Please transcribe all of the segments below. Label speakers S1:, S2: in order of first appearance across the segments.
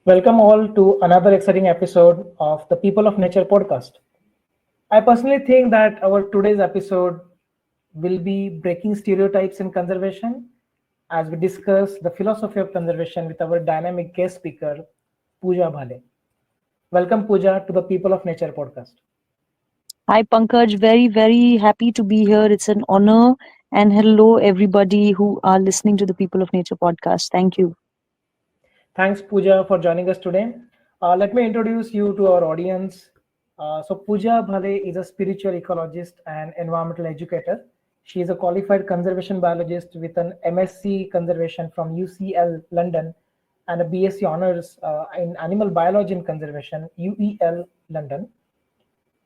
S1: Welcome all to another exciting episode of the People of Nature podcast. I personally think that our today's episode will be breaking stereotypes in conservation as we discuss the philosophy of conservation with our dynamic guest speaker, Pooja Bhale. Welcome, Pooja, to the People of Nature podcast.
S2: Hi, Pankaj. Very, very happy to be here. It's an honor. And hello, everybody who are listening to the People of Nature podcast. Thank you.
S1: Thanks, Pooja, for joining us today. Let me introduce you to our audience. Pooja Bhale is a spiritual ecologist and environmental educator. She is a qualified conservation biologist with an MSc conservation from UCL London and a BSc honors in animal biology and conservation, UEL London.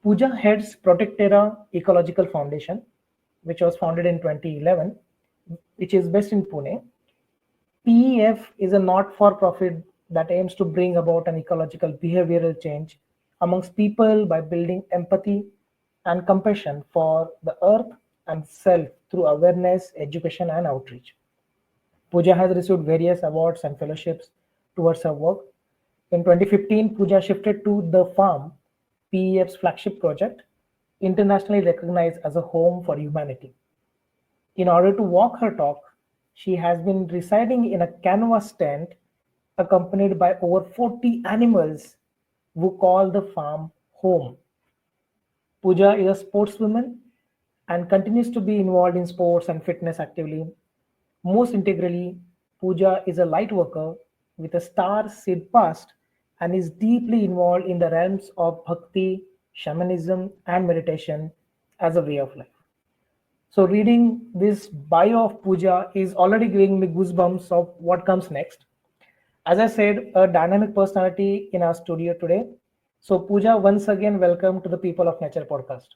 S1: Pooja heads Protecterra Ecological Foundation, which was founded in 2011, which is based in Pune. PEF is a not-for-profit that aims to bring about an ecological behavioral change amongst people by building empathy and compassion for the earth and self through awareness, education, and outreach. Pooja has received various awards and fellowships towards her work. In 2015, Pooja shifted to The Farm, PEF's flagship project, internationally recognized as a home for humanity. In order to walk her talk, she has been residing in a canvas tent accompanied by over 40 animals who call the farm home. Pooja is a sportswoman and continues to be involved in sports and fitness actively. Most integrally, Pooja is a light worker with a star seed past and is deeply involved in the realms of bhakti, shamanism, and meditation as a way of life. So reading this bio of Pooja is already giving me goosebumps of what comes next. As I said, a dynamic personality in our studio today. So Pooja, once again, welcome to the People of Nature podcast.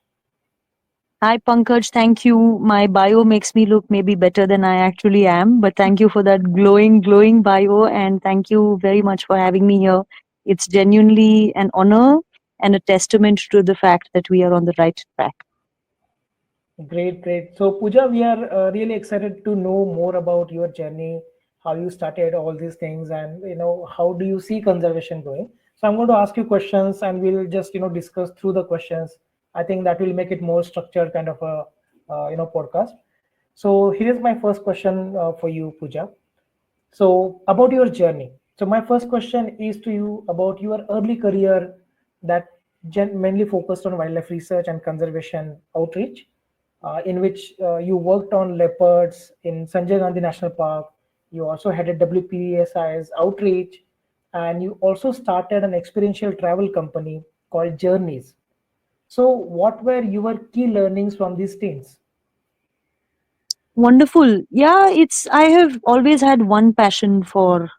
S2: Hi, Pankaj. Thank you. My bio makes me look maybe better than I actually am, but thank you for that glowing bio. And thank you very much for having me here. It's genuinely an honor and a testament to the fact that we are on the right track.
S1: Great, great. So Pooja, we are really excited to know more about your journey, how you started all these things, and how do you see conservation going. So I'm going to ask you questions, and we'll just discuss through the questions. I think that will make it more structured kind of a podcast. So here is my first question for you, Pooja. So about your journey. So my first question is to you about your early career that mainly focused on wildlife research and conservation outreach, in which you worked on leopards in Sanjay Gandhi National Park. You also headed WPSI's outreach, and you also started an experiential travel company called Journeys. So what were your key learnings from these stints?
S2: Wonderful. Yeah, I have always had one passion for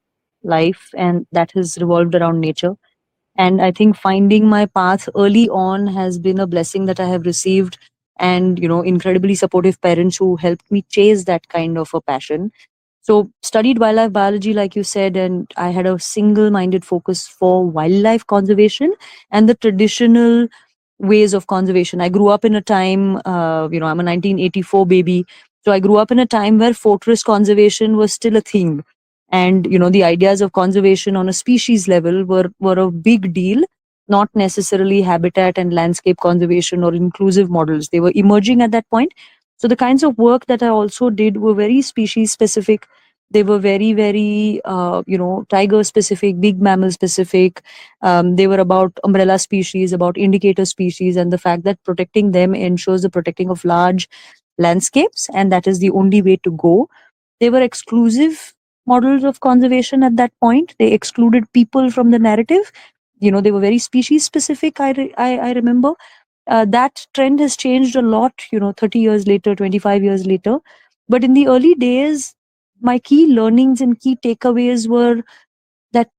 S2: life, and that has revolved around nature. And I think finding my path early on has been a blessing that I have received, and incredibly supportive parents who helped me chase that kind of a passion. So studied wildlife biology, like you said, and I had a single minded focus for wildlife conservation and the traditional ways of conservation. I grew up in a time, I'm a 1984 baby. So I grew up in a time where fortress conservation was still a thing. And, the ideas of conservation on a species level were a big deal, not necessarily habitat and landscape conservation or inclusive models. They were emerging at that point. So the kinds of work that I also did were very species specific. They were very, very, tiger specific, big mammal specific. They were about umbrella species, about indicator species, and the fact that protecting them ensures the protecting of large landscapes, and that is the only way to go. They were exclusive models of conservation at that point. They excluded people from the narrative. They were very species specific. I remember that trend has changed a lot. 30 years later, 25 years later. But in the early days, my key learnings and key takeaways were that,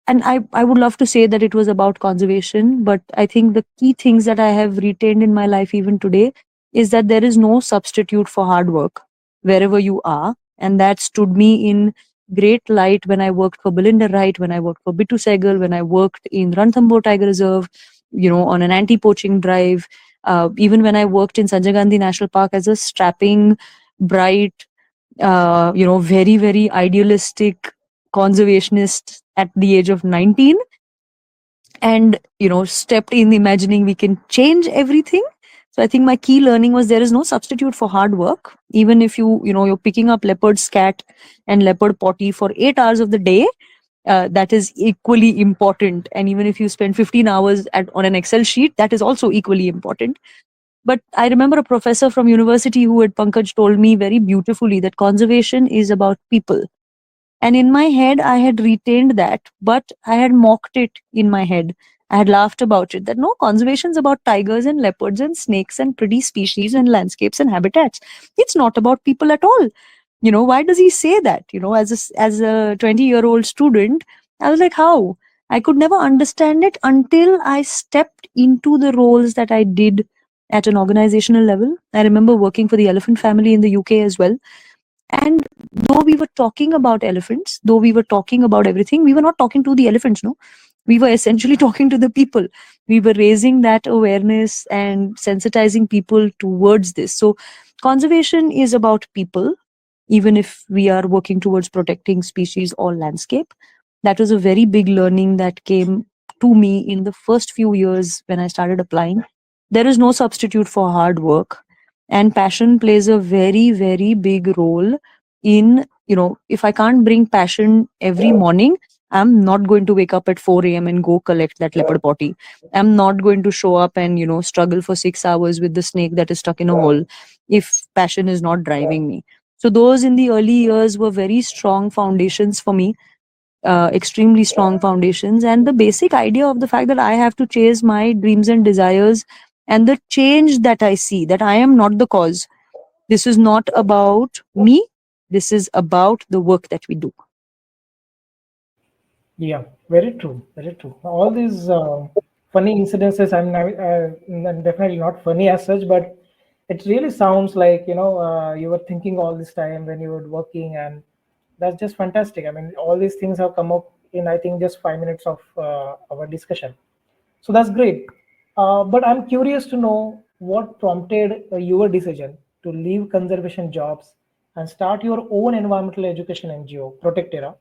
S2: and I would love to say that it was about conservation, but I think the key things that I have retained in my life even today is that there is no substitute for hard work wherever you are. And that stood me in great light when I worked for Belinda Wright, when I worked for Bitu Segal, when I worked in Ranthambore Tiger Reserve, on an anti-poaching drive, even when I worked in Sanjay Gandhi National Park as a strapping, bright, very, very idealistic conservationist at the age of 19, and stepped in imagining we can change everything. So I think my key learning was there is no substitute for hard work. Even if you're picking up leopard scat and leopard potty for 8 hours of the day, that is equally important. And even if you spend 15 hours on an Excel sheet, that is also equally important. But I remember a professor from university who had Pankaj told me very beautifully that conservation is about people. And in my head, I had retained that, but I had mocked it in my head. I had laughed about it that no, conservation is about tigers and leopards and snakes and pretty species and landscapes and habitats. It's not about people at all. Why does he say that? As a 20-year-old student, I was like, how? I could never understand it until I stepped into the roles that I did at an organizational level. I remember working for the elephant family in the UK as well, and though we were talking about elephants, though we were talking about everything, we were not talking to the elephants, no. We were essentially talking to the people. We were raising that awareness and sensitizing people towards this. So, conservation is about people, even if we are working towards protecting species or landscape. That was a very big learning that came to me in the first few years when I started applying. There is no substitute for hard work, and passion plays a very, very big role in, if I can't bring passion every morning, I'm not going to wake up at 4 a.m. and go collect that leopard potty. I'm not going to show up and, struggle for 6 hours with the snake that is stuck in a hole if passion is not driving me. So those in the early years were very strong foundations for me, extremely strong foundations. And the basic idea of the fact that I have to chase my dreams and desires, and the change that I see, that I am not the cause. This is not about me. This is about the work that we do.
S1: Yeah, very true, very true. All these funny incidences, I'm definitely not funny as such, but it really sounds like you were thinking all this time when you were working, and that's just fantastic. I mean, all these things have come up in, I think, just 5 minutes of our discussion. So that's great. But I'm curious to know what prompted your decision to leave conservation jobs and start your own environmental education NGO, Protecterra,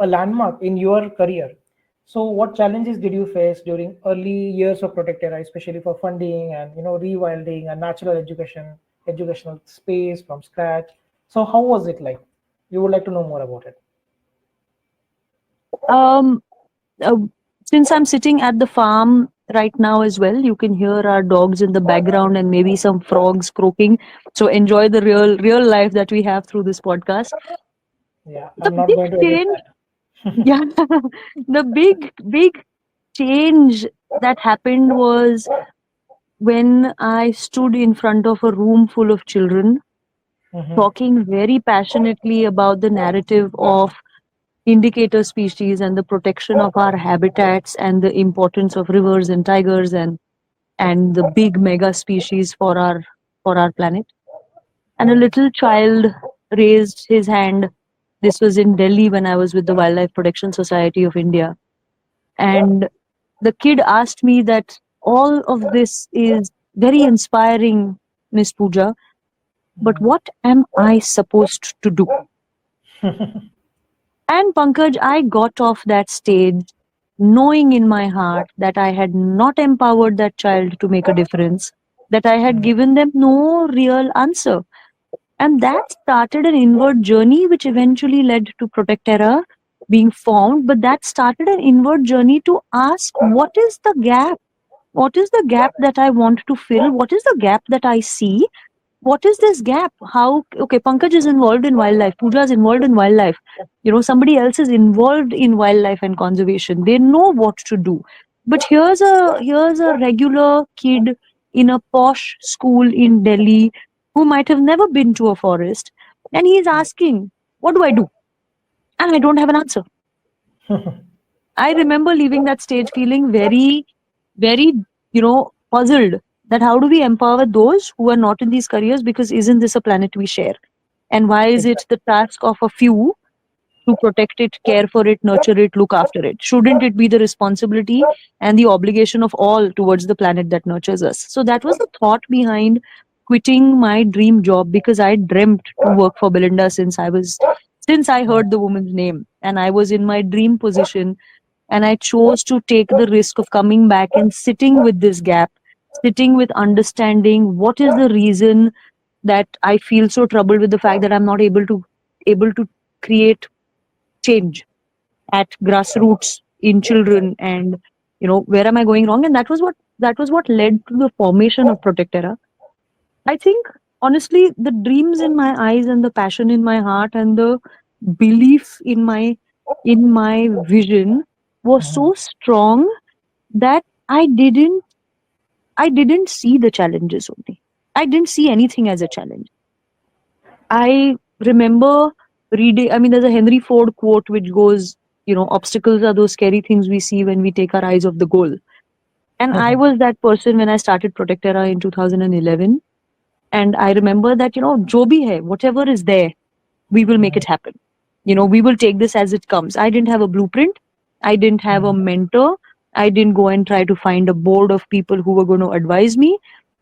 S1: a landmark in your career. So, what challenges did you face during early years of Protecterra, especially for funding and rewilding and natural educational space from scratch? So, how was it like? You would like to know more about it.
S2: Um, uh, since I'm sitting at the farm right now as well, you can hear our dogs in the background and maybe some frogs croaking. So enjoy the real life that we have through this podcast.
S1: Yeah,
S2: The
S1: I'm not
S2: big
S1: going to edit
S2: change,
S1: that.
S2: yeah, the big change that happened was when I stood in front of a room full of children
S1: Hmm.
S2: talking very passionately about the narrative of indicator species and the protection of our habitats and the importance of rivers and tigers and the big mega species for our planet. And a little child raised his hand. This was in Delhi when I was with the Wildlife Protection Society of India. And the kid asked me that all of this is very inspiring, Miss Pooja, but what am I supposed to do? And Pankaj, I got off that stage knowing in my heart that I had not empowered that child to make a difference, that I had given them no real answer. And that started an inward journey, which eventually led to Protecterra being formed. But that started an inward journey to ask, what is the gap? What is the gap that I want to fill? What is the gap that I see? What is this gap? How, okay, Pankaj is involved in wildlife, Pooja is involved in wildlife, somebody else is involved in wildlife and conservation. They know what to do. But here's a regular kid in a posh school in Delhi who might have never been to a forest, and he's asking, what do I do? And I don't have an answer. I remember leaving that stage feeling very, very, puzzled that how do we empower those who are not in these careers, because isn't this a planet we share? And why is it the task of a few to protect it, care for it, nurture it, look after it? Shouldn't it be the responsibility and the obligation of all towards the planet that nurtures us? So that was the thought behind quitting my dream job, because I dreamt to work for Belinda since I
S1: Wow.
S2: heard the woman's name and I was in my dream position, and I chose to take the risk of coming back and sitting with this gap, sitting with understanding what is the reason that I feel so troubled with the fact that I'm not able to create change at grassroots in
S1: Right.
S2: children, and where am I going wrong. And that was what led to the formation of Protecterra. I think, honestly, the dreams in my eyes and the passion in my heart and the belief in my vision was
S1: Mhm.
S2: so strong that I didn't see the challenges only. I didn't see anything as a challenge. I remember reading, I mean, there's a Henry Ford quote which goes, obstacles are those scary things we see when we take our eyes off the goal. And I was that person when I started Protecterra in 2011. And I remember that, jo bhi hai, whatever is there, we will make
S1: Mhm.
S2: it happen. We will take this as it comes. I didn't have a blueprint. I didn't have a
S1: Mhm.
S2: mentor. I didn't go and try to find a board of people who were going to advise me.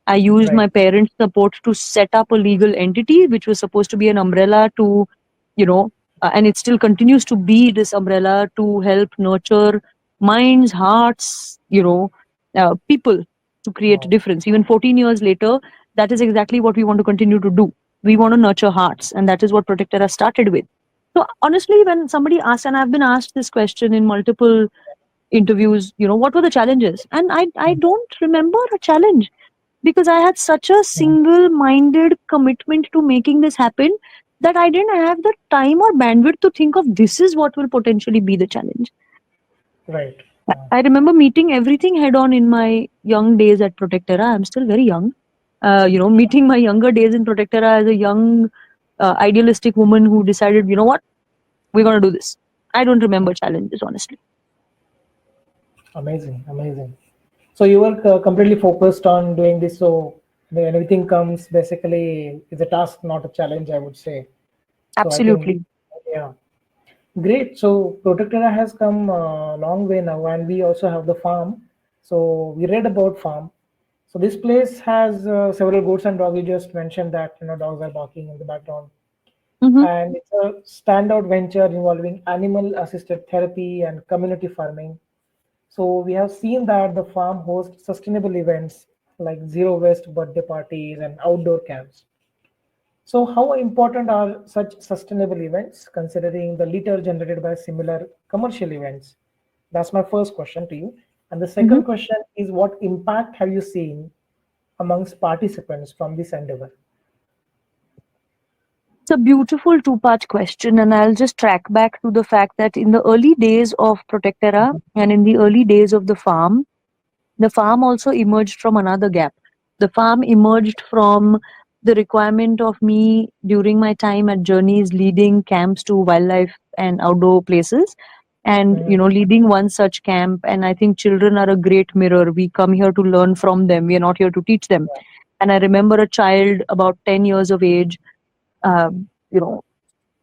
S2: I used
S1: Right.
S2: my parents' support to set up a legal entity, which was supposed to be an umbrella to, you know, and it still continues to be this umbrella to help nurture minds, hearts, people to create a
S1: Wow.
S2: difference. Even 14 years later, that is exactly what we want to continue to do. We want to nurture hearts, and that is what Protecterra started with. So honestly, when somebody asks, and I've been asked this question in multiple interviews, what were the challenges? And I
S1: Mhm.
S2: don't remember a challenge, because I had such a
S1: Mhm.
S2: single minded commitment to making this happen that I didn't have the time or bandwidth to think of this is what will potentially be the challenge.
S1: Right.
S2: I remember meeting everything head on in my young days at Protecterra. I'm still very young. Meeting my younger days in Protecterra as a young, idealistic woman who decided, what, we're going to do this. I don't remember challenges, honestly.
S1: Amazing. Amazing. So you were completely focused on doing this. So when everything comes, basically, it's a task, not a challenge, I would say. So I think,
S2: Absolutely.
S1: yeah, great. So Protectora has come a long way now, and we also have the farm. So we read about farm. So this place has several goats and dogs. You just mentioned that dogs are barking in the background,
S2: Mm-hmm.
S1: and it's a standout venture involving animal-assisted therapy and community farming. So we have seen that the farm hosts sustainable events like zero waste birthday parties and outdoor camps. So how important are such sustainable events considering the litter generated by similar commercial events? That's my first question to you. And the
S2: Mm-hmm.
S1: second question is, what impact have you seen amongst participants from this endeavor?
S2: It's a beautiful two-part question, and I'll just track back to the fact that in the early days of Protecterra and in the early days of the farm also emerged from another gap. The farm emerged from the requirement of me during my time at Journeys leading camps to wildlife and outdoor places. And
S1: Mhm.
S2: leading one such camp, and I think children are a great mirror. We come here to learn from them. We are not here to teach them. And I remember a child about 10 years of age, you know,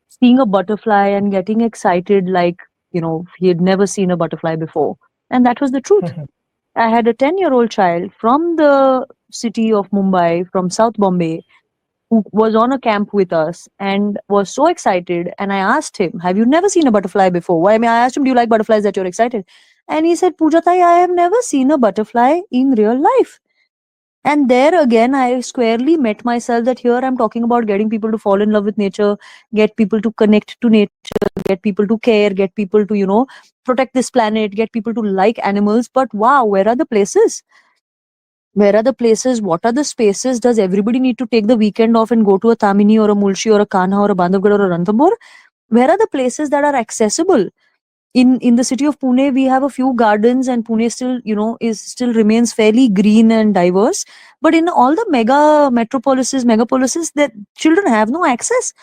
S2: seeing a butterfly and getting excited like, he had never seen a butterfly before. And that was the truth. I had a 10-year-old child from the city of Mumbai, from South Bombay, who was on a camp with us and was so excited. And I asked him, have you never seen a butterfly before? Why? I mean, I asked him, do you like butterflies that you're excited? And he said, Pujatai, I have never seen a butterfly in real life. And there again, I squarely met myself that here I'm talking about getting people to fall in love with nature, get people to connect to nature, get people to care, get people to, protect this planet, get people to like animals. But wow, where are the places? Where are the places? What are the spaces? Does everybody need to take the weekend off and go to a Tamini or a Mulshi or a Kanha or a Bandhavgarh or a Ranthambore? Where are the places that are accessible? In the city of Pune, we have a few gardens, and Pune still, is still remains fairly green and diverse. But in all the megapolises, that children have no access.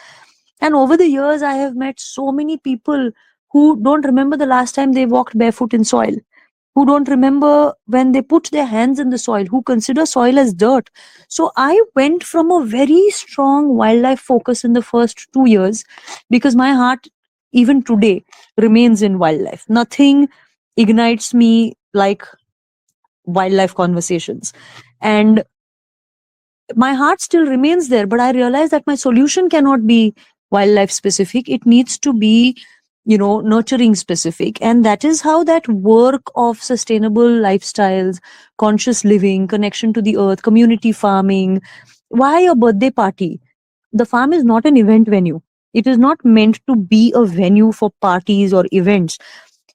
S2: And over the years, I have met so many people who don't remember the last time they walked barefoot in soil, who don't remember when they put their hands in the soil, who consider soil as dirt. So I went from a very strong wildlife focus in the first 2 years because my heart, even today, remains in wildlife. Nothing ignites me like wildlife conversations. And my heart still remains there, but I realize that my solution cannot be wildlife specific. It needs to be, nurturing specific. And that is how that work of sustainable lifestyles, conscious living, connection to the earth, community farming. Why a birthday party? The farm is not an event venue. It is not meant to be a venue for parties or events.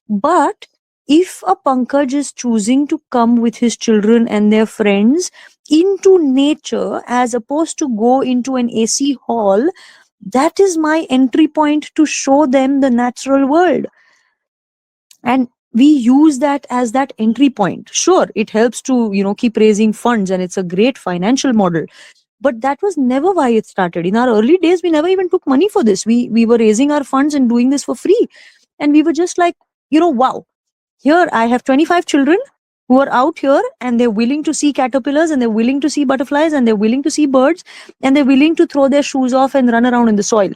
S2: But if a Pankaj is choosing to come with his children and their friends into nature as opposed to go into an AC hall, that is my entry point to show them the natural world. And we use that as that entry point. Sure, it helps to, keep raising funds, and it's a great financial model. But that was never why it started. In our early days, we never even took money for this. We were raising our funds and doing this for free. And we were just like, wow, here I have 25 children who are out here, and they're willing to see caterpillars, and they're willing to see butterflies, and they're willing to see birds, and they're willing to throw their shoes off and run around in the soil.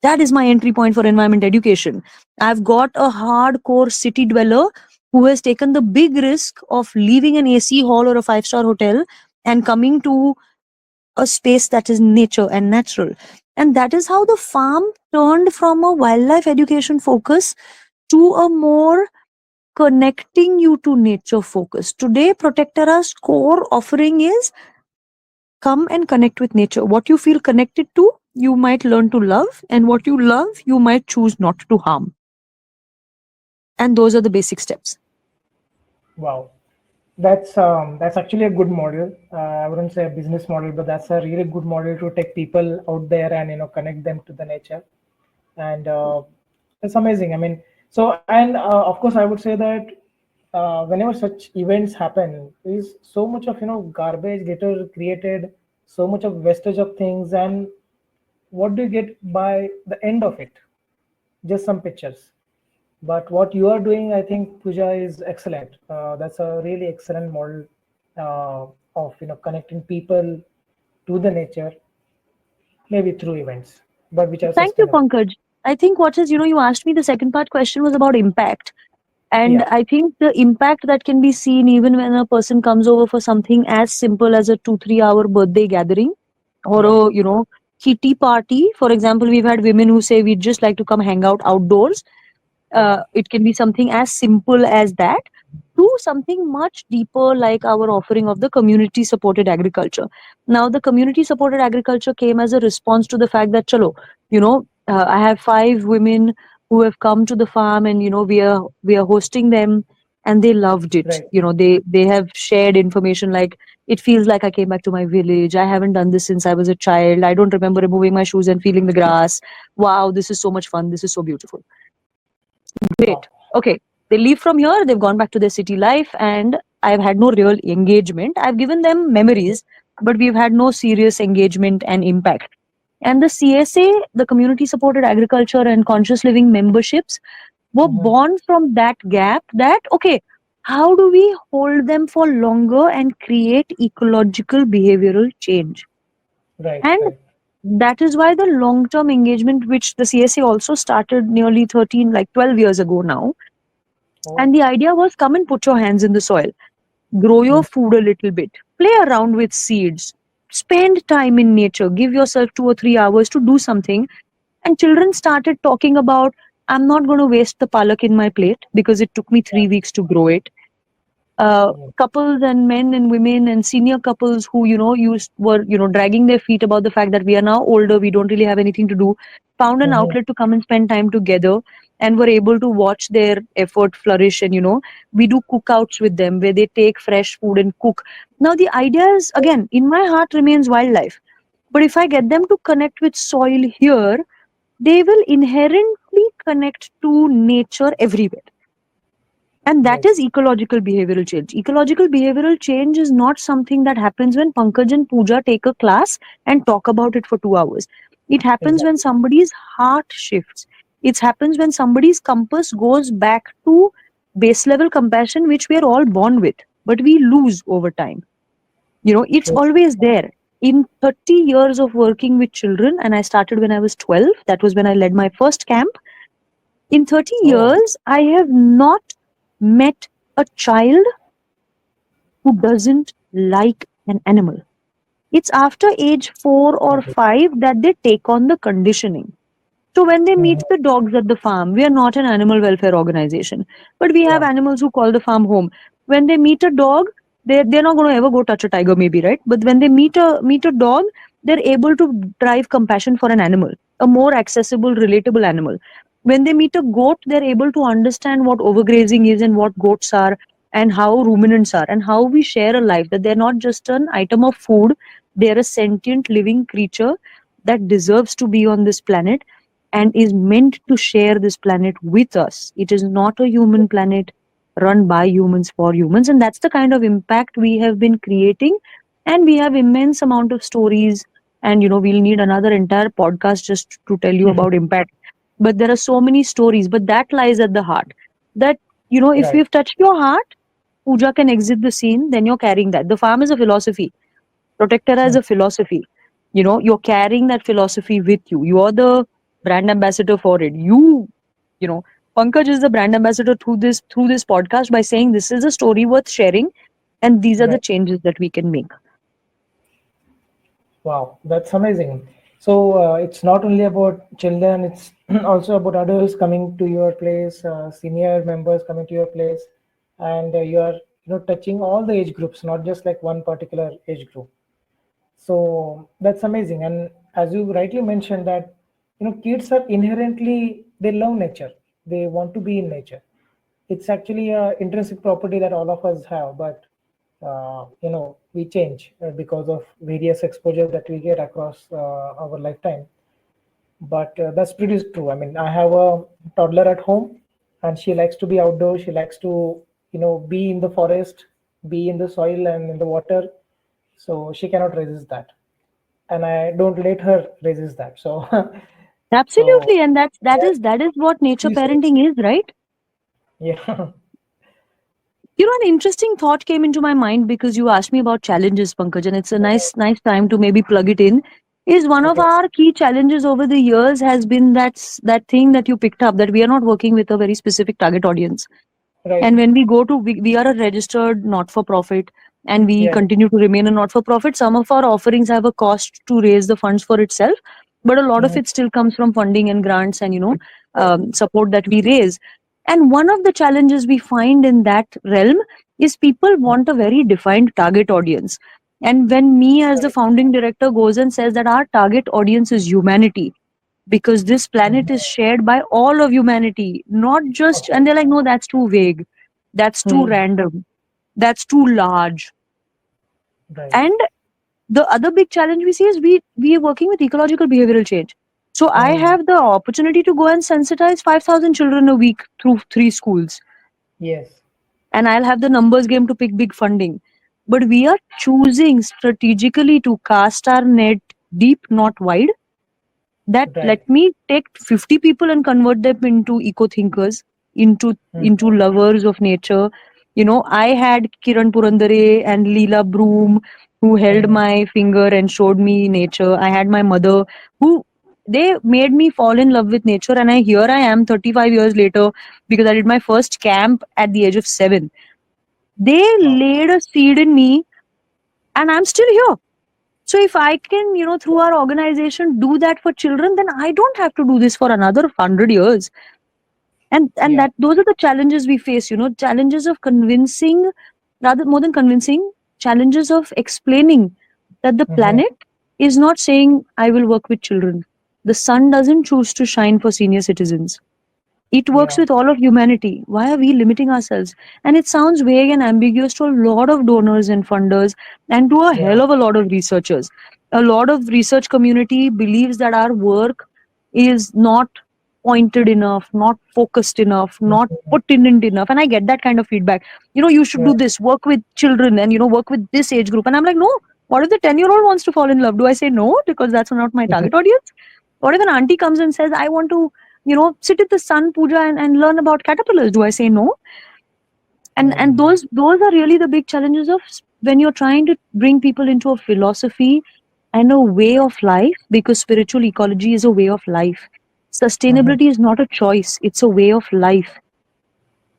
S2: That is my entry point for environment education. I've got a hardcore city dweller who has taken the big risk of leaving an AC hall or a five-star hotel and coming to a space that is nature and natural. And that is how the farm turned from a wildlife education focus to a more connecting you to nature focus. Today, Protecterra's core offering is come and connect with nature. What you feel connected to, you might learn to love, and what you love, you might choose not to harm. And those are the basic steps.
S1: Wow, that's actually a good model. I wouldn't say a business model, but that's a really good model to take people out there and connect them to the nature. And it's amazing. I mean, so and of course, I would say that whenever such events happen, is so much of garbage litter created, so much of wastage of things, and what do you get by the end of it? Just some pictures. But what you are doing, I think, Pooja, is excellent. That's a really excellent model of connecting people to the nature, maybe through events, but which are
S2: Thank you,
S1: sustainable.
S2: Pankaj. I think what is, you asked me the second part question was about impact. And
S1: Yeah,
S2: I think the impact that can be seen even when a person comes over for something as simple as a 2-3 hour birthday gathering or
S1: yeah,
S2: a, kitty party. For example, we've had women who say we'd just like to come hang out outdoors.
S1: wow.
S2: It can be something as simple as that to something much deeper, like our offering of the community supported agriculture. Now, the community supported agriculture came as a response to the fact that, chalo, I have 5 women who have come to the farm, and we are hosting them, and they loved it.
S1: Right.
S2: They have shared information like, it feels like I came back to my village. I haven't done this since I was a child. I don't remember removing my shoes and feeling the grass. Wow, this is so much fun. This is so beautiful.
S1: Wow.
S2: Great. Okay. They leave from here, they've gone back to their city life, and I've had no real engagement. I've given them
S1: Mhm.
S2: memories, but we've had no serious engagement and impact. And the CSA, the community supported agriculture and conscious living memberships, were
S1: Mhm.
S2: born from that gap that, okay, how do we hold them for longer and create ecological behavioral change?
S1: Right,
S2: And
S1: right.
S2: that is why the long term engagement, which the CSA also started nearly 13, like 12 years ago now,
S1: Oh.
S2: and the idea was come and put your hands in the soil, grow your
S1: Mhm.
S2: food a little bit, play around with seeds, spend time in nature, give yourself 2 or 3 hours to do something. And children started talking about, I'm not going to waste the palak in my plate because it took me
S1: Yeah.
S2: 3 weeks to grow it.
S1: Mhm.
S2: Couples and men and women and senior couples who used were dragging their feet about the fact that we are now older, we don't really have anything to do, found an
S1: Mhm.
S2: outlet to come and spend time together, and were able to watch their effort flourish. And we do cookouts with them where they take fresh food and cook. Now the idea is, again, in my heart remains wildlife, but if I get them to connect with soil here, they will inherently connect to nature everywhere. And that
S1: Right.
S2: is ecological behavioral change. Ecological behavioral change is not something that happens when Pankaj and Pooja take a class and talk about it for 2 hours. It happens when
S1: Exactly.
S2: somebody's heart shifts. It happens when somebody's compass goes back to base level compassion, which we are all born with, but we lose over time. It's
S1: True.
S2: always there. In 30 years of working with children, and I started when I was 12, that was when I led my first camp. In 30
S1: Oh.
S2: years, I have not met a child who doesn't like an animal. It's after age 4 or
S1: Got it.
S2: 5 that they take on the conditioning. So when they
S1: Mhm.
S2: meet the dogs at the farm, we are not an animal welfare organization, but we have
S1: Yeah.
S2: animals who call the farm home. When they meet a dog, they're not going to ever go touch a tiger, maybe, right? But when they meet a dog, they're able to drive compassion for an animal, a more accessible, relatable animal. When they meet a goat, they're able to understand what overgrazing is and what goats are and how ruminants are and how we share a life. That they're not just an item of food; they're a sentient living creature that deserves to be on this planet and is meant to share this planet with us. It is not a human planet run by humans for humans, and that's the kind of impact we have been creating. And we have immense amount of stories, and we'll need another entire podcast just to tell you about impact. But there are so many stories, but that lies at the heart. That if
S1: Right.
S2: we've touched your heart, puja can exit the scene. Then you're carrying that. The farm is a philosophy. Protecterra is
S1: Mm.
S2: a philosophy. You're carrying that philosophy with you. You're the brand ambassador for it. You know, Pankaj is the brand ambassador through this podcast by saying this is a story worth sharing, and these are the
S1: Right.
S2: changes that we can make.
S1: Wow, that's amazing. So it's not only about children, it's also about adults coming to your place, senior members coming to your place, and you are touching all the age groups, not just like one particular age group. So that's amazing. And as you rightly mentioned that kids are inherently, they love nature. They want to be in nature. It's actually a intrinsic property that all of us have, but we change because of various exposure that we get across our lifetime. But that's pretty true. I mean, I have a toddler at home, and she likes to be outdoors. She likes to be in the forest, be in the soil and in the water. So she cannot resist that, and I don't let her resist that. So so
S2: Absolutely, and that
S1: yeah,
S2: is that is what nature
S1: you said.
S2: parenting is, right?
S1: Yeah.
S2: An interesting thought came into my mind because you asked me about challenges, Pankaj, and it's a
S1: Right.
S2: nice time to maybe plug it in. Is one of
S1: Okay.
S2: our key challenges over the years has been that thing that you picked up, that we are not working with a very specific target audience.
S1: Right.
S2: And when we are a registered not for profit, and we
S1: Yes.
S2: continue to remain a not for profit. Some of our offerings have a cost to raise the funds for itself, but a lot of
S1: Mhm.
S2: it still comes from funding and grants and
S1: Right.
S2: support that we raise. And one of the challenges we find in that realm is people want a very defined target audience. And when me as the
S1: Right.
S2: founding director goes and says that our target audience is humanity, because this planet
S1: Mhm.
S2: is shared by all of humanity, not just,
S1: Okay.
S2: and they're like, no, that's too vague, that's too
S1: Hmm.
S2: random, that's too large.
S1: Right.
S2: And the other big challenge we see is we are working with ecological behavioral change. So I
S1: Hmm.
S2: have the opportunity to go and sensitize 5,000 children a week through 3 schools,
S1: Yes.
S2: and I'll have the numbers game to pick big funding. But we are choosing strategically to cast our net deep, not wide. That
S1: Right.
S2: let me take 50 people and convert them into eco thinkers, into
S1: Mhm.
S2: lovers of nature. I had Kiran Purandare and Leela Broom who held
S1: Mhm.
S2: my finger and showed me nature. I had my mother who, they made me fall in love with nature, and here I am 35 years later, because I did my first camp at the age of 7. They
S1: Wow.
S2: laid a seed in me, and I'm still here. So if I can, through our organization do that for children, then I don't have to do this for another 100 years. And
S1: Yeah.
S2: that those are the challenges we face, challenges of convincing, rather more than convincing, challenges of explaining that the
S1: Mhm.
S2: planet is not saying I will work with children. The sun doesn't choose to shine for senior citizens. It works
S1: Yeah.
S2: with all of humanity. Why are we limiting ourselves? And it sounds vague and ambiguous to a lot of donors and funders, and to a
S1: Yeah.
S2: hell of a lot of researchers. A lot of research community believes that our work is not pointed enough, not focused enough, not
S1: Mhm.
S2: pertinent enough. And I get that kind of feedback. You should do
S1: Right.
S2: this, work with children, and work with this age group. And I'm like, no. What if the 10-year-old wants to fall in love? Do I say no because that's not my target audience? What if an auntie comes and says, I want to sit at the sun puja and learn about caterpillars? Do I say no? And
S1: Mm.
S2: those are really the big challenges of when you're trying to bring people into a philosophy and a way of life, because spiritual ecology is a way of life.
S1: Mhm.
S2: Sustainability is not a choice, it's a way of life.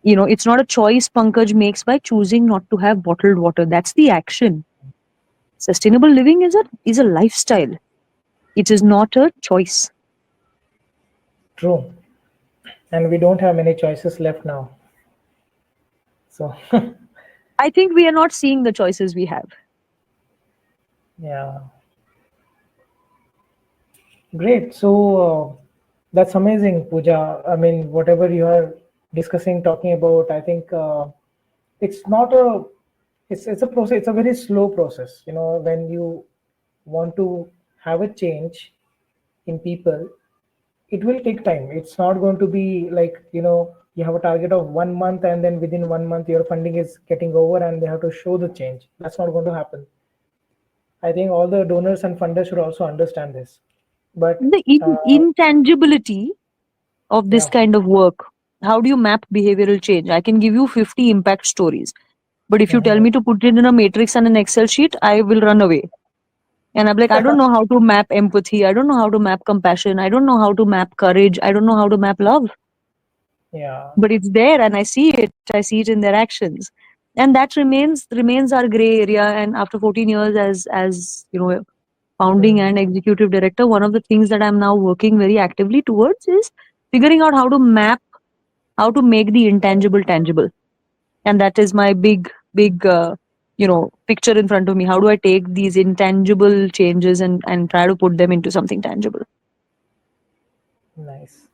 S2: It's not a choice Pankaj makes by choosing not to have bottled water. That's the action. Sustainable living is a lifestyle. It is not a choice.
S1: True. And we don't have many choices left now. So,
S2: I think we are not seeing the choices we have.
S1: yeah, great. So, that's amazing, Pooja. I mean, whatever you are discussing, talking about, I think it's not a, it's a process. It's a very slow process. You know, when you want to have a change in people, it will take time. It's not going to be like, you have a target of 1 month and then within 1 month your funding is getting over and they have to show the change. That's not going to happen. I think all the donors and funders should also understand this. But
S2: The intangibility of this
S1: yeah,
S2: kind of work. How do you map behavioral change? I can give you 50 impact stories. But if you tell
S1: mhm.
S2: me to put it in a matrix and an Excel sheet, I will run away. And I'm like, I don't know how to map empathy. I don't know how to map compassion. I don't know how to map courage. I don't know how to map love.
S1: Yeah,
S2: But it's there and I see it. I see it in their actions. And that remains our gray area. And after 14 years as founding
S1: mm,
S2: and executive director, one of the things that I'm now working very actively towards is figuring out how to map, how to make the intangible tangible. And that is my big picture in front of me. How do I take these intangible changes and try to put them into something tangible?
S1: nice.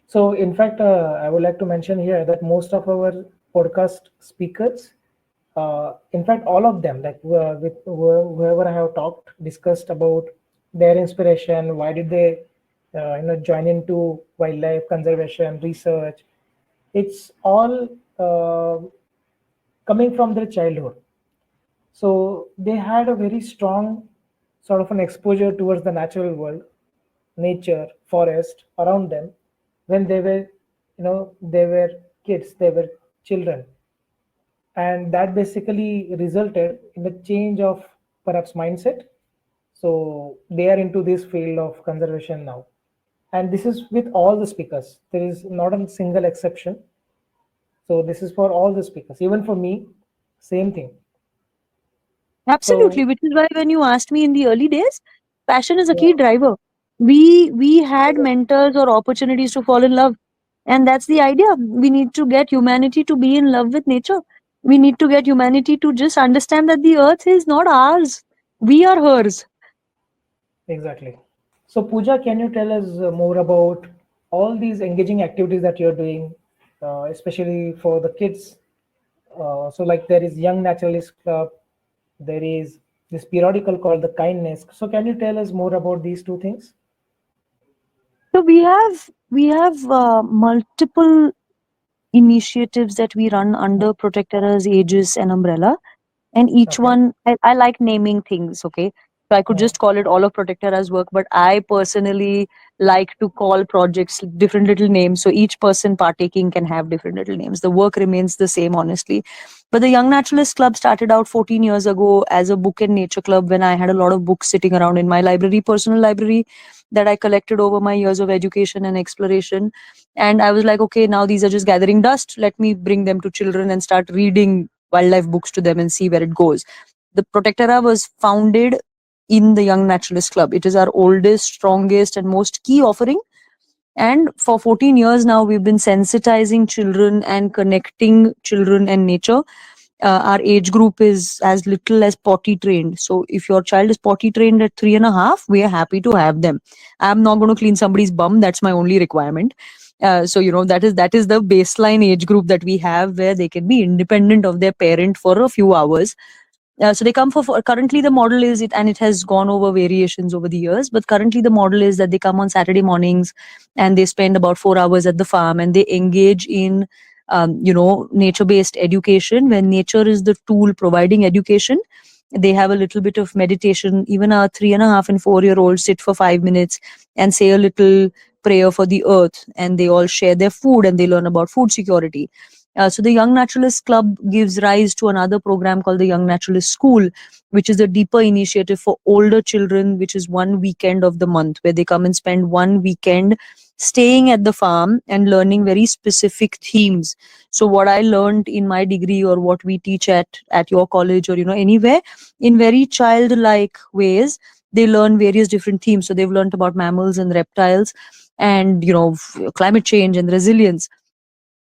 S1: So, in fact, I would like to mention here that most of our podcast speakers, in fact, all of them, like with whoever I have talked, discussed about their inspiration, why did they, join into wildlife conservation research. It's all coming from their childhood. So they had a very strong sort of an exposure towards the natural world, nature, forest around them when they were kids, they were children. And that basically resulted in a change of perhaps mindset. So they are into this field of conservation now. And this is with all the speakers. There is not a single exception. So this is for all the speakers, even for me, same thing.
S2: Absolutely,
S1: So
S2: which is why when you asked me in the early days, passion is a
S1: yeah,
S2: key driver. We had mentors or opportunities to fall in love. And that's the idea. We need to get humanity to be in love with nature. We need to get humanity to just understand that the earth is not ours. We are hers.
S1: exactly. So, Pooja, can you tell us more about all these engaging activities that you're doing, especially for the kids? So, like there is Young Naturalist Club, there is this periodical called the Kindness. So, can you tell us more about these two things?
S2: So we have multiple initiatives that we run under Protecterra's aegis and umbrella. And each
S1: Okay.
S2: one, I like naming things, okay? So I could
S1: Mm,
S2: just call it all of Protecterra's work, but I personally like to call projects different little names, so each person partaking can have different little names. The work remains the same, honestly. But the Young Naturalist Club started out 14 years ago as a book and nature club when I had a lot of books sitting around in my library, personal library, that I collected over my years of education and exploration. And I was like, okay, now these are just gathering dust. Let me bring them to children and start reading wildlife books to them and see where it goes. The Protecterra was founded in the Young Naturalist Club. It is our oldest, strongest, and most key offering. And for 14 years now, we've been sensitizing children and connecting children and nature. Our age group is as little as potty trained. So if your child is potty trained at 3.5, we are happy to have them. I'm not going to clean somebody's bum. That's my only requirement. So that is the baseline age group that we have, where they can be independent of their parent for a few hours. So they come for currently the model is it, and it has gone over variations over the years, but currently the model is that they come on Saturday mornings and they spend about 4 hours at the farm and they engage in nature based education, when nature is the tool providing education. They have a little bit of meditation. Even our 3.5 and 4-year-olds sit for 5 minutes and say a little prayer for the earth, and they all share their food and they learn about food security. So the Young Naturalist Club gives rise to another program called the Young Naturalist School, which is a deeper initiative for older children, which is one weekend of the month where they come and spend one weekend staying at the farm and learning very specific themes. So what I learned in my degree, or what we teach at your college, or anywhere, in very childlike ways, they learn various different themes. So they've learned about mammals and reptiles. and climate change and resilience.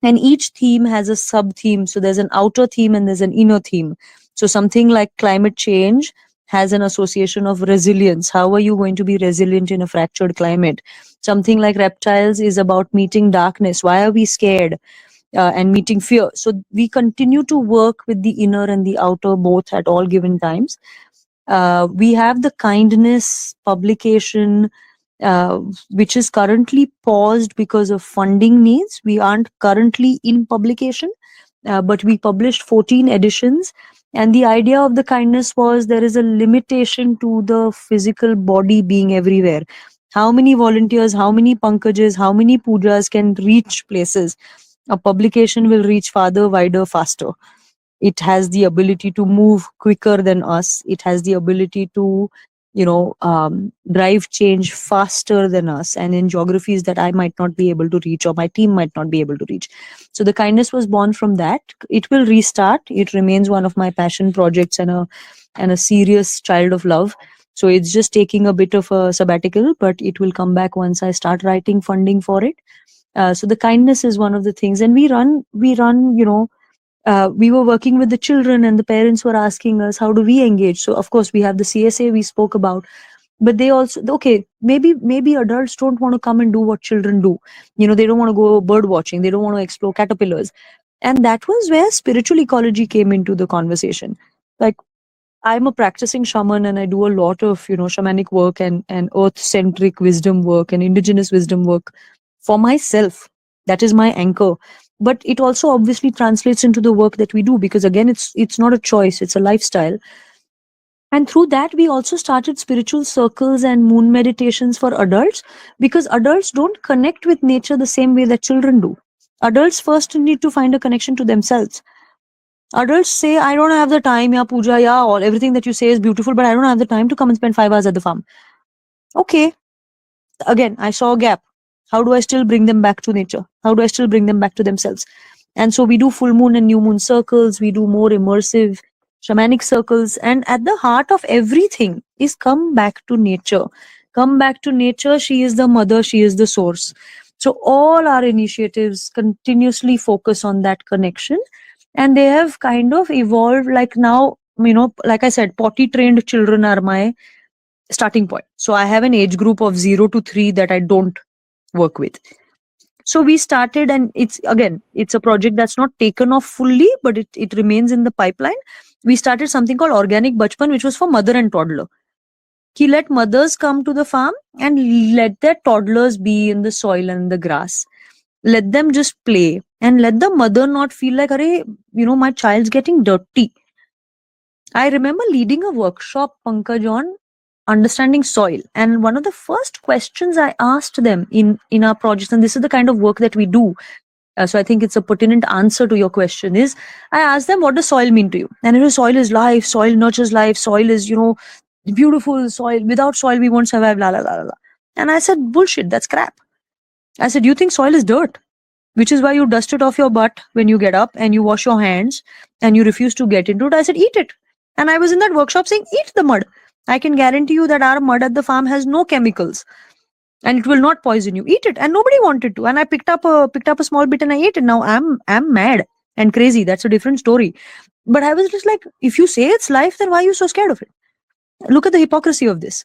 S2: And each theme has a sub theme. So there's an outer theme and there's an inner theme. So something like climate change has an association of resilience. How are you going to be resilient in a fractured climate? Something like reptiles is about meeting darkness. Why are we scared? And meeting fear. So we continue to work with the inner and the outer both at all given times. We have the kindness publication, which is currently paused because of funding needs. We aren't currently in publication, but we published 14 editions. And the idea of the kindness was there is a limitation to the physical body being everywhere. How many volunteers, how many pankajas, how many pujas can reach places? A publication will reach farther, wider, faster. It has the ability to move quicker than us. It has the ability to drive change faster than us, and in geographies that I might not be able to reach or my team might not be able to reach. So the kindness was born from that. It will restart. It remains one of my passion projects and a serious child of love. So it's just taking a bit of a sabbatical, but it will come back once I start writing funding for it. So the kindness is one of the things, and we run we were working with the children, and the parents were asking us, how do we engage? So of course we have the CSA we spoke about, but they also, okay, maybe adults don't want to come and do what children do. They don't want to go bird watching, they don't want to explore caterpillars. And that was where spiritual ecology came into the conversation. Like, I'm a practicing shaman, and I do a lot of shamanic work and earth centric wisdom work and indigenous wisdom work for myself. That is my anchor. But it also obviously translates into the work that we do, because again, it's not a choice, it's a lifestyle. And through that, we also started spiritual circles and moon meditations for adults, because adults don't connect with nature the same way that children do. Adults first need to find a connection to themselves. Adults say, I don't have the time, yeah, puja, yeah, all everything that you say is beautiful, but I don't have the time to come and spend 5 hours at the farm. Okay, again, I saw a gap. How do I still bring them back to nature? How do I still bring them back to themselves? And so we do full moon and new moon circles, we do more immersive shamanic circles, and at the heart of everything is come back to nature. Come back to nature. She is the mother, she is the source. So all our initiatives continuously focus on that connection, and they have kind of evolved. Like now, like I said, potty trained children are my starting point. So I have an age group of 0 to 3 that I don't work with. So we started, and it's a project that's not taken off fully, but it remains in the pipeline. We started something called Organic Bachpan, which was for mother and toddler. He let mothers come to the farm and let their toddlers be in the soil and the grass. Let them just play, and let the mother not feel like, my child's getting dirty. I remember leading a workshop, Pankaj, on understanding soil, and one of the first questions I asked them in our projects, and this is the kind of work that we do, so I think it's a pertinent answer to your question, is I asked them, what does soil mean to you? And soil is life, soil nurtures life, soil is beautiful, soil, without soil we won't survive, la la la la. And I said, bullshit, that's crap. I said, you think soil is dirt, which is why you dust it off your butt when you get up and you wash your hands and you refuse to get into it. I said, eat it. And I was in that workshop saying, eat the mud. I can guarantee you that our mud at the farm has no chemicals and it will not poison you. Eat it. And nobody wanted to. And I picked up a small bit and I ate it. Now I'm mad and crazy. That's a different story. But I was just like, if you say it's life, then why are you so scared of it? Look at the hypocrisy of this.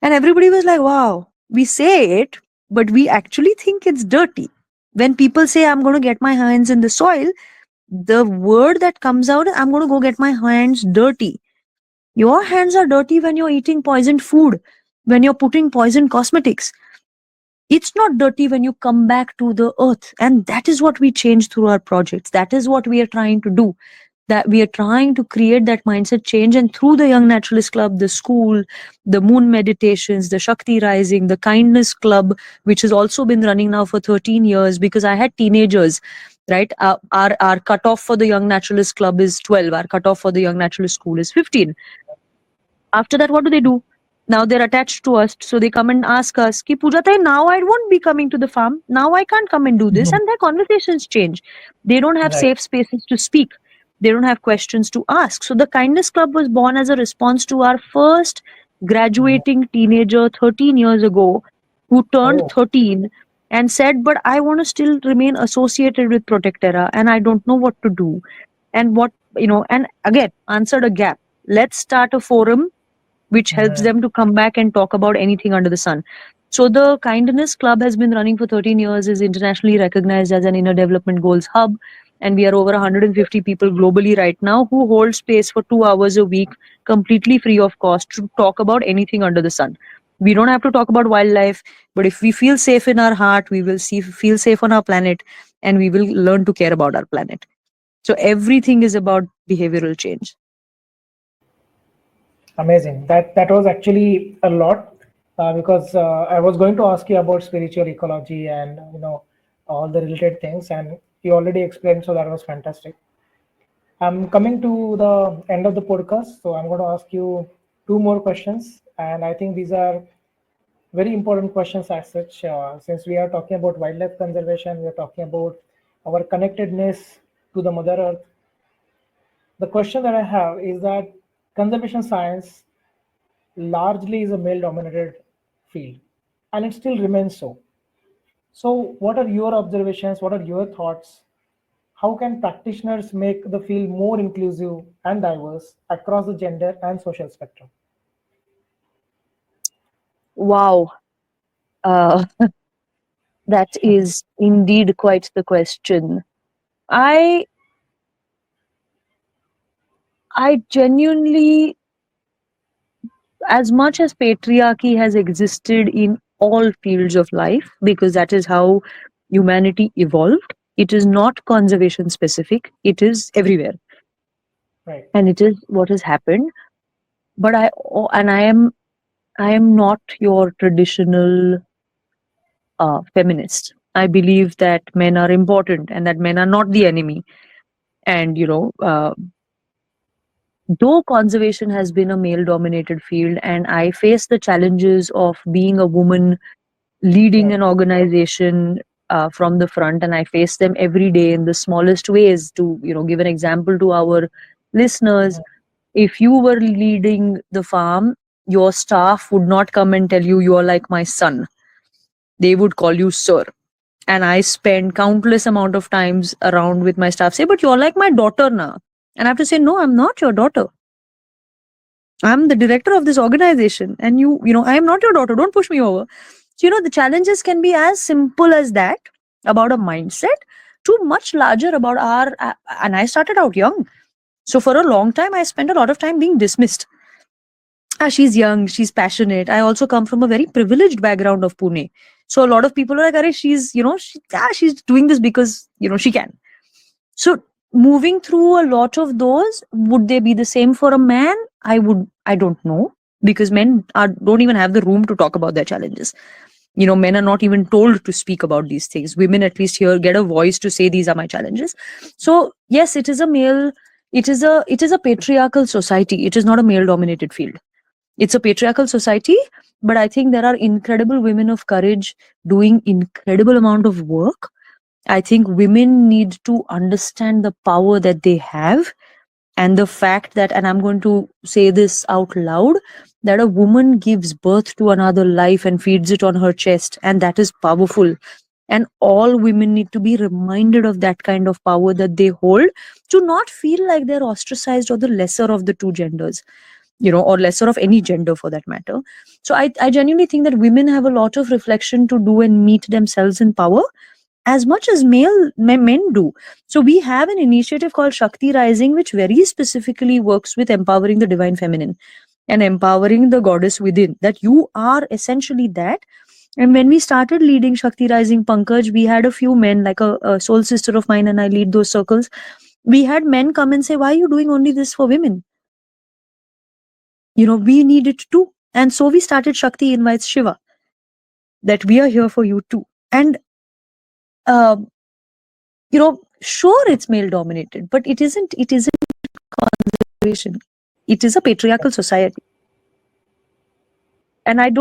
S2: And everybody was like, wow, we say it, but we actually think it's dirty. When people say, I'm going to get my hands in the soil, the word that comes out is, I'm going to go get my hands dirty. Your hands are dirty when you're eating poisoned food, when you're putting poisoned cosmetics. It's not dirty when you come back to the earth. And that is what we change through our projects. That is what we are trying to do. That we are trying to create that mindset change. And through the Young Naturalist Club, the school, the moon meditations, the Shakti Rising, the Kindness Club, which has also been running now for 13 years, because I had teenagers, right? Our cutoff for the Young Naturalist Club is 12. Our cutoff for the Young Naturalist School is 15. After that, what do? Now they're attached to us. So they come and ask us, Ki Pooja, now I won't be coming to the farm. Now I can't come and do this. And their conversations change. They don't have safe spaces to speak. They don't have questions to ask. So the Kindness Club was born as a response to our first graduating teenager 13 years ago, who turned
S1: Oh,
S2: 13 and said, "But I want to still remain associated with Protecterra and I don't know what to do." And and again, answered a gap. Let's start a forum which helps
S1: mhm.
S2: them to come back and talk about anything under the sun. So the Kindness Club has been running for 13 years, is internationally recognized as an inner development goals hub. And we are over 150 people globally right now who hold space for 2 hours a week, completely free of cost, to talk about anything under the sun. We don't have to talk about wildlife, but if we feel safe in our heart, we will feel safe on our planet, and we will learn to care about our planet. So everything is about behavioral change.
S1: Amazing. That was actually a lot, because I was going to ask you about spiritual ecology and all the related things, and you already explained, so that was fantastic. I'm coming to the end of the podcast, so I'm going to ask you two more questions, and I think these are very important questions as such. Since we are talking about wildlife conservation, we are talking about our connectedness to the Mother Earth. The question that I have is that conservation science largely is a male dominated field, and it still remains so. So, what are your observations? What are your thoughts? How can practitioners make the field more inclusive and diverse across the gender and social spectrum?
S2: Wow. Uh, that is indeed quite the question. I I genuinely, as much as patriarchy has existed in all fields of life, because that is how humanity evolved, it is not conservation specific. It is everywhere,
S1: Right.
S2: and it is what has happened. But I am not your traditional feminist. I believe that men are important and that men are not the enemy. And though conservation has been a male dominated field, and I face the challenges of being a woman leading
S1: Right.
S2: an organization from the front, and I face them every day in the smallest ways. To give an example to our listeners,
S1: Mhm.
S2: if you were leading the farm, your staff would not come and tell you, "You are like my son." They would call you sir. And I spend countless amount of times around with my staff, say, "But you're like my daughter now." And I have to say, "No, I'm not your daughter. I'm the director of this organization, and I am not your daughter. Don't push me over." So, the challenges can be as simple as that, about a mindset, to much larger about and I started out young. So for a long time, I spent a lot of time being dismissed. Ah, she's young, she's passionate. I also come from a very privileged background of Pune. So a lot of people are like, "Arey, she's doing this because, she can." So moving through a lot of those, would they be the same for a man? I don't know, because men don't even have the room to talk about their challenges. Men are not even told to speak about these things. Women, at least here, get a voice to say, "These are my challenges." So yes, it is a patriarchal society. It is not a male dominated field. It's a patriarchal society, but I think there are incredible women of courage doing incredible amount of work. I think women need to understand the power that they have, and the fact that, and I'm going to say this out loud, that a woman gives birth to another life and feeds it on her chest, and that is powerful. And all women need to be reminded of that kind of power that they hold, to not feel like they're ostracized or the lesser of the two genders, or lesser of any gender for that matter. So I genuinely think that women have a lot of reflection to do and meet themselves in power, as much as men do. So we have an initiative called Shakti Rising, which very specifically works with empowering the divine feminine and empowering the goddess within, that you are essentially that. And when we started leading Shakti Rising, Pankaj, we had a few men, like a soul sister of mine, and I lead those circles. We had men come and say, "Why are you doing only this for women? We need it too." And so we started Shakti Invites Shiva, that we are here for you too. And uh, sure, it's male dominated, but it isn't conservation. It is a patriarchal society. And I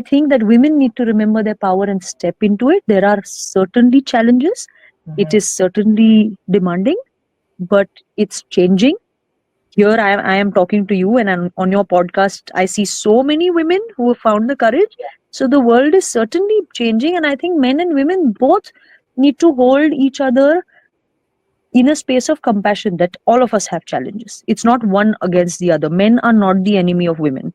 S2: think that women need to remember their power and step into it. There are certainly challenges. It
S1: Mhm.
S2: is certainly demanding, but it's changing. Here I am talking to you, and on your podcast, I see so many women who have found the courage. So the world is certainly changing, and I think men and women both need to hold each other in a space of compassion, that all of us have challenges. It's not one against the other. Men are not the enemy of women.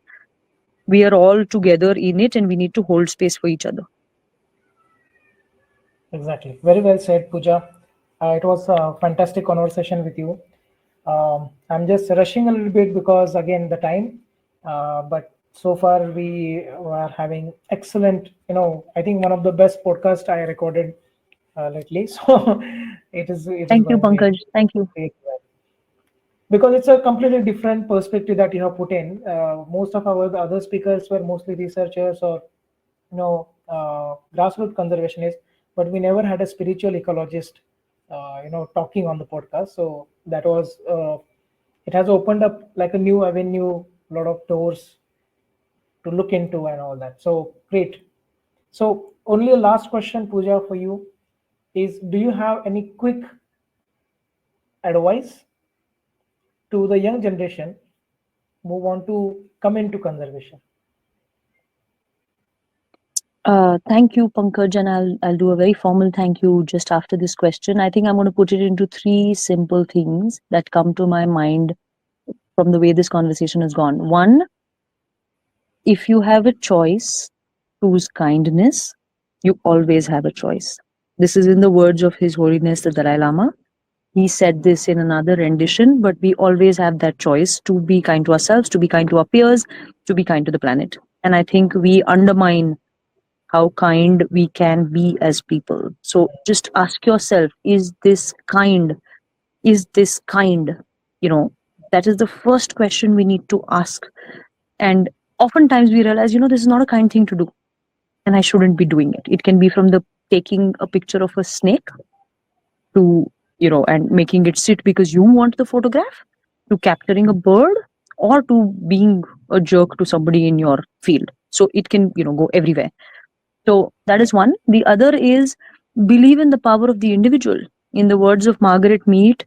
S2: We are all together in it, and we need to hold space for each other.
S1: Exactly. Very well said, Pooja. It was a fantastic conversation with you. I'm just rushing a little bit because, again, the time. But so far, we are having excellent, I think one of the best podcasts I recorded lately. So it is
S2: Thank you,
S1: going to be
S2: Pankaj. Thank you.
S1: great, because it's a completely different perspective that you have put in. Most of our the other speakers were mostly researchers or grassroots conservationists, but we never had a spiritual ecologist, talking on the podcast. So that was it has opened up like a new avenue, a lot of doors to look into and all that. So great. So only a last question, Pooja, for you is: do you have any quick advice to the young generation who want to come into conservation?
S2: Thank you, Pankaj, and I'll do a very formal thank you just after this question. I think I'm going to put it into three simple things that come to my mind from the way this conversation has gone. One, if you have a choice, choose kindness. You always have a choice. This is in the words of His Holiness the Dalai Lama. He said this in another rendition, but we always have that choice to be kind to ourselves, to be kind to our peers, to be kind to the planet. And I think we undermine how kind we can be as people. So just ask yourself, is this kind? Is this kind? You know, that is the first question we need to ask. And oftentimes we realize, this is not a kind thing to do, and I shouldn't be doing it. It can be from the taking a picture of a snake to, and making it sit because you want the photograph, to capturing a bird, or to being a jerk to somebody in your field. So it can, go everywhere. So that is one. The other is believe in the power of the individual. In the words of Margaret Mead,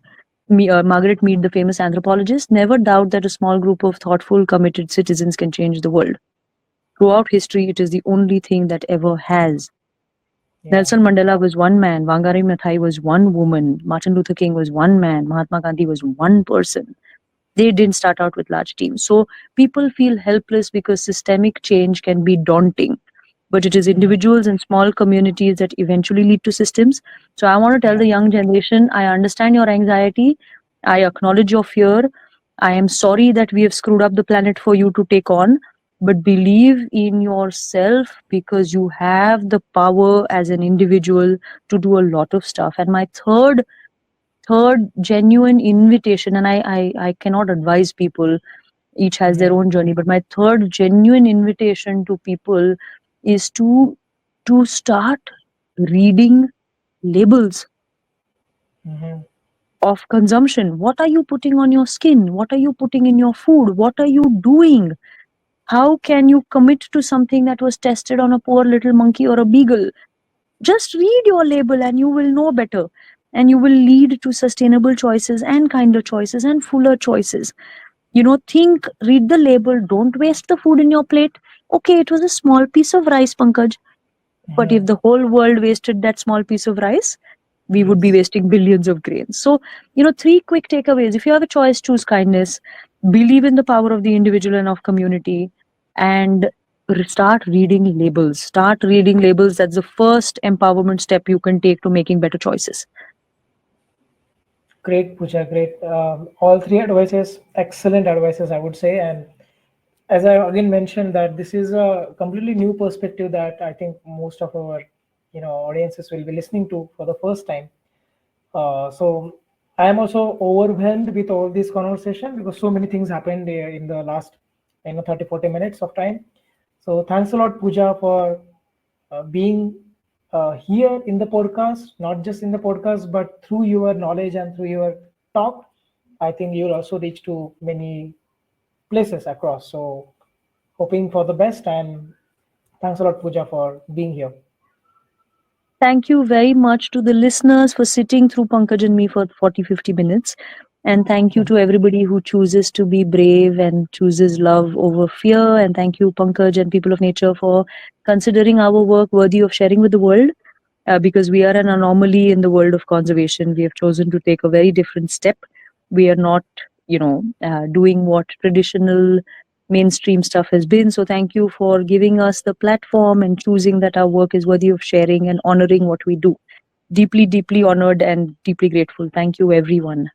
S2: the famous anthropologist, never doubt that a small group of thoughtful, committed citizens can change the world. Throughout history, it is the only thing that ever has.
S1: Yeah.
S2: Nelson Mandela was one man, Wangari Maathai was one woman, Martin Luther King was one man, Mahatma Gandhi was one person. They didn't start out with large teams. So people feel helpless because systemic change can be daunting, but it is
S1: Mhm.
S2: individuals and small communities that eventually lead to systems. So I want to tell
S1: Yeah.
S2: the young generation, I understand your anxiety. I acknowledge your fear. I am sorry that we have screwed up the planet for you to take on, but believe in yourself because you have the power as an individual to do a lot of stuff. And my third genuine invitation, and I cannot advise people, each has their
S1: Mhm.
S2: own journey, but my third genuine invitation to people is to start reading labels
S1: Mhm.
S2: of consumption. What are you putting on your skin? What are you putting in your food? What are you doing? How can you commit to something that was tested on a poor little monkey or a beagle? Just read your label and you will know better, and you will lead to sustainable choices and kinder choices and fuller choices. Think, read the label, don't waste the food in your plate. Okay, it was a small piece of rice, Pankaj, but if
S1: Mhm.
S2: the whole world wasted that small piece of rice, we would be
S1: Yes.
S2: wasting billions of grains. So, three quick takeaways. If you have a choice, choose kindness, believe in the power of the individual and of community, and start reading labels. Start reading labels. That's the first empowerment step you can take to making better choices.
S1: Great, Pooja. Great. All three advices, excellent advices, I would say. And as I again mentioned, that this is a completely new perspective that I think most of our, audiences will be listening to for the first time. So I am also overwhelmed with all this conversation because so many things happened in the last 30-40 minutes of time. So thanks a lot, Pooja, for being here in the podcast, not just in the podcast, but through your knowledge and through your talk. I think you'll also reach to many places across. So hoping for the best, and thanks a lot, Pooja, for being here.
S2: Thank you very much to the listeners for sitting through Pankaj and me for 40, 50 minutes. And thank you to everybody who chooses to be brave and chooses love over fear. And thank you, Pankaj and People of Nature, for considering our work worthy of sharing with the world. Because we are an anomaly in the world of conservation. We have chosen to take a very different step. We are not, doing what traditional mainstream stuff has been. So thank you for giving us the platform and choosing that our work is worthy of sharing and honoring what we do. Deeply, deeply honored and deeply grateful. Thank you, everyone.